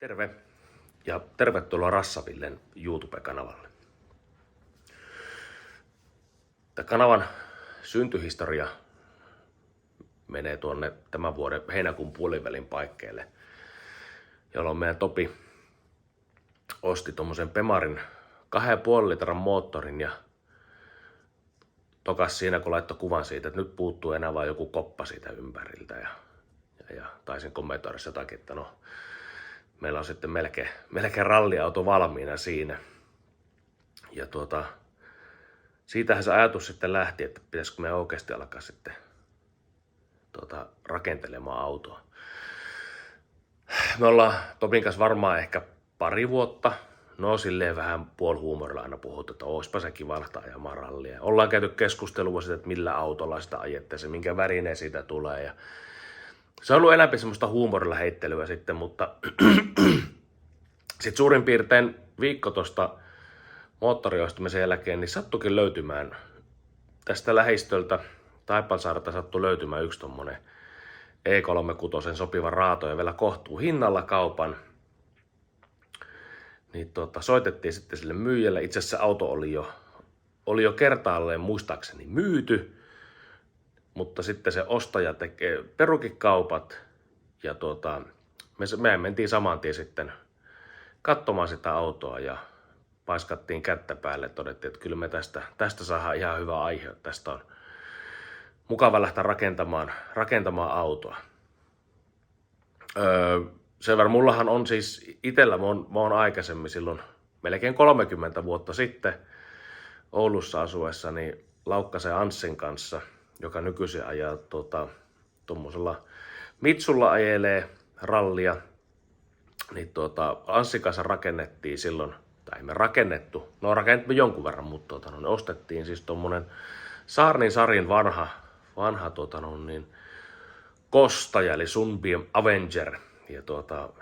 Terve ja tervetuloa Rassavillen YouTube-kanavalle. Tämä kanavan syntyhistoria menee tuonne tämän vuoden heinäkuun puolivälin paikkeille, jolloin meidän Topi osti tuommoisen Pemarin 2,5 litran moottorin ja tokas siinä, kun laittoi kuvan siitä, että nyt puuttuu enää vain joku koppa siitä ympäriltä ja taisin kommentoida jotakin, että no, meillä on sitten melkein ralliauto valmiina siinä. Ja siitähän se ajatus sitten lähti, että pitäisikö me oikeasti alkaa sitten rakentelemaan autoa. Me ollaan Topin kanssa varmaan ehkä pari vuotta, no silleen vähän puolihuumorilla aina puhuttu, että oispa se kiva lähteä ajamaan rallia. Ollaan käyty keskustelua siitä, että millä autolla sitä ajettaisiin, minkä värinen siitä tulee. Ja se on ollut enemmän semmoista huumorilla heittelyä sitten, mutta sitten suurin piirtein viikko tuosta moottoriostamisen jälkeen, niin sattuikin löytymään tästä lähistöltä, Taipalsaarelta sattui löytymään yksi tommonen E36 sopiva raato ja vielä kohtuu hinnalla kaupan. Niin soitettiin sitten sille myyjälle. Itse asiassa auto oli jo kertaalleen muistaakseni myyty, mutta sitten se ostaja tekee perukikaupat ja me mentiin saman tien sitten katsomaan sitä autoa ja paiskattiin kättä päälle ja todettiin, että kyllä me tästä saadaan ihan hyvä aihe. Tästä on mukava lähteä rakentamaan autoa. Sen verran mullahan on siis itsellä, mä oon aikaisemmin silloin melkein 30 vuotta sitten Oulussa asuessani Laukkasen Anssin kanssa, joka nykyisin ajaa tuommoisella Mitsulla ajelee rallia, niin Anssin kanssa rakennettiin silloin, tai me rakennettu, no rakennettiin jonkun verran, mutta ostettiin siis tuommoinen Saarnin Sarin vanha kostaja, eli Sunbeam Avenger, ja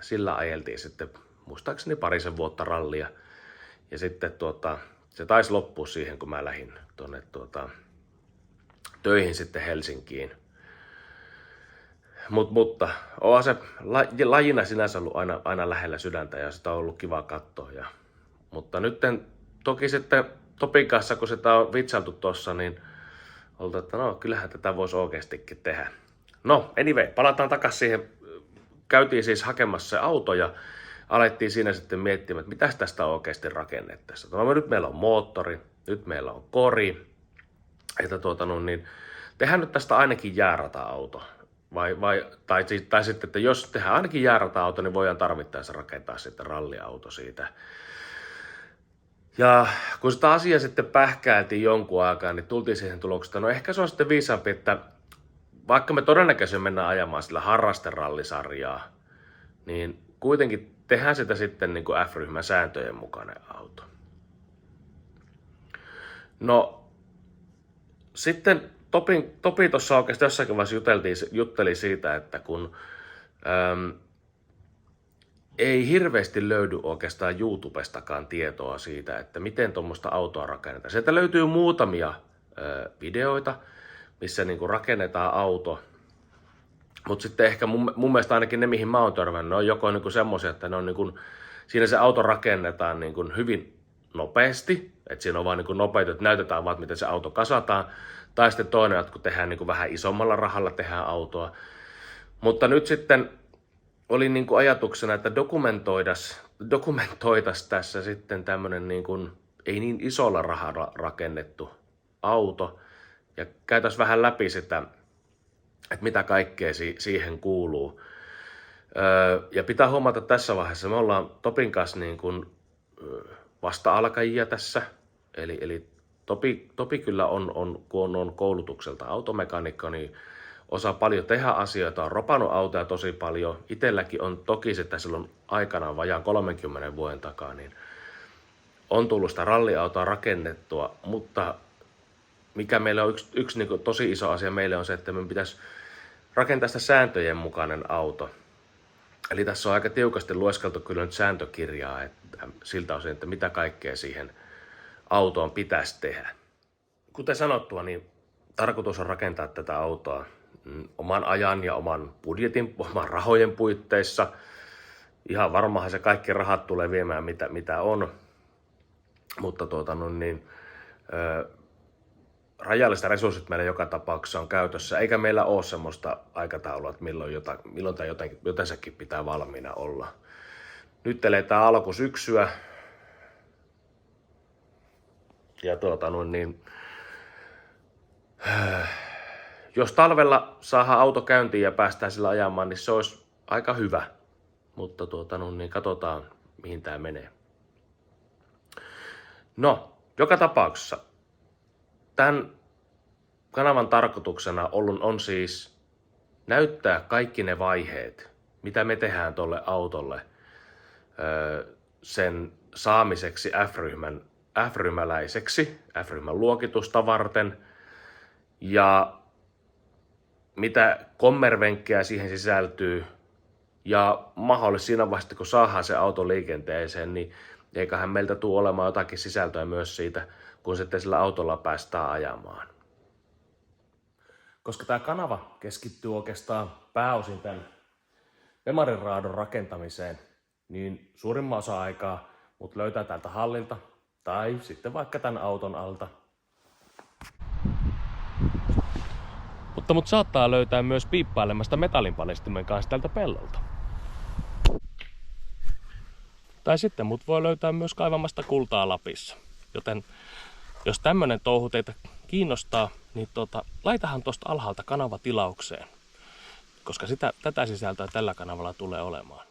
sillä ajeltiin sitten muistaakseni parisen vuotta rallia, ja sitten se taisi loppua siihen, kun mä lähdin tuonne töihin sitten Helsinkiin. Mutta onhan se lajina sinänsä ollut aina lähellä sydäntä ja sitä on ollut kiva katsoa. Mutta nyt toki sitten Topin kanssa, kun sitä on vitsailtu tuossa, niin oltu, että no kyllähän tätä voisi oikeastikin tehdä. No anyway, palataan takaisin siihen. Käytiin siis hakemassa se auto ja alettiin siinä sitten miettimään, että mitäs tästä oikeasti rakennettaisiin. No, nyt meillä on moottori, nyt meillä on kori, että tehdään nyt tästä ainakin jäärata-auto. Tai sitten, että jos tehdään ainakin jäärata-auto, niin voidaan tarvittaessa rakentaa sitten ralliauto siitä. Ja kun sitä asiaa sitten pähkäiltiin jonkun aikaa, niin tultiin siihen tulokseen, että no ehkä se on sitten viisaampi, että vaikka me todennäköisesti mennään ajamaan sillä harrasterallisarjaa, niin kuitenkin tehdään sitä sitten niin kuin F-ryhmän sääntöjen mukainen auto. No sitten Topi tuossa oikeasti jossakin vaiheessa jutteli siitä, että kun ei hirveästi löydy oikeastaan YouTubestakaan tietoa siitä, että miten tuommoista autoa rakennetaan. Sieltä löytyy muutamia videoita, missä niinku rakennetaan auto, mutta sitten ehkä mun mielestä ainakin ne, mihin mä oon törmännyt, ne on joko niinku semmoisia, että ne on niinku, siinä se auto rakennetaan niinku hyvin nopeasti, että siinä on vaan niinku nopeita, että näytetään vaan, miten se auto kasataan, tai sitten toinen, että kun tehdään niinku vähän isommalla rahalla tehdään autoa. Mutta nyt sitten oli niinku ajatuksena, että dokumentoitas tässä sitten tämmöinen niinku, ei niin isolla rahalla rakennettu auto, ja käytäisiin vähän läpi sitä, että mitä kaikkea siihen kuuluu. Ja pitää huomata tässä vaiheessa, me ollaan Topin kanssa niin kuin vasta-alkajia tässä. Eli Topi kyllä kun on koulutukselta automekaanikko, niin osaa paljon tehdä asioita, on ropannut autoja tosi paljon. Itselläkin on toki sitä silloin aikanaan vajaan 30 vuoden takaa, niin on tullut sitä ralliautoa rakennettua, mutta mikä meillä on yksi niin kuin tosi iso asia meille on se, että me pitäisi rakentaa sitä sääntöjen mukainen auto. Eli tässä on aika tiukasti lueskeltu kyllä nyt sääntökirjaa että siltä osin, että mitä kaikkea siihen autoon pitäisi tehdä. Kuten sanottua, niin tarkoitus on rakentaa tätä autoa oman ajan ja oman budjetin, oman rahojen puitteissa. ihan varmahan se kaikki rahat tulee viemään mitä on, mutta rajallista resurssit meillä joka tapauksessa on käytössä, eikä meillä ole semmoista aikataulua, että milloin tai jotensakin pitää valmiina olla. Nyt eletään alkusyksyä, ja jos talvella saadaan auto käyntiin ja päästään sillä ajamaan, niin se olisi aika hyvä, mutta katsotaan mihin tämä menee. No, joka tapauksessa tämän kanavan tarkoituksena on siis näyttää kaikki ne vaiheet, mitä me tehdään tuolle autolle sen saamiseksi F-ryhmäläiseksi, F-ryhmän luokitusta varten, ja mitä kommervenkkejä siihen sisältyy, ja mahdollisesti siinä vaiheessa, kun saadaan se auto liikenteeseen, niin eiköhän meiltä tule olemaan jotakin sisältöä myös siitä, kun sitten sillä autolla päästään ajamaan. Koska tämä kanava keskittyy oikeastaan pääosin tämän Bemarin-raadon rakentamiseen, niin suurimman osa aikaa mut löytää täältä hallilta tai sitten vaikka tämän auton alta. Mutta mut saattaa löytää myös piippailemasta metallinpalestimen kanssa tältä pellolta. Tai sitten mut voi löytää myös kaivamasta kultaa Lapissa. Joten jos tämmönen touhu teitä kiinnostaa, niin laitahan tosta alhaalta kanava tilaukseen. Koska tätä sisältöä tällä kanavalla tulee olemaan.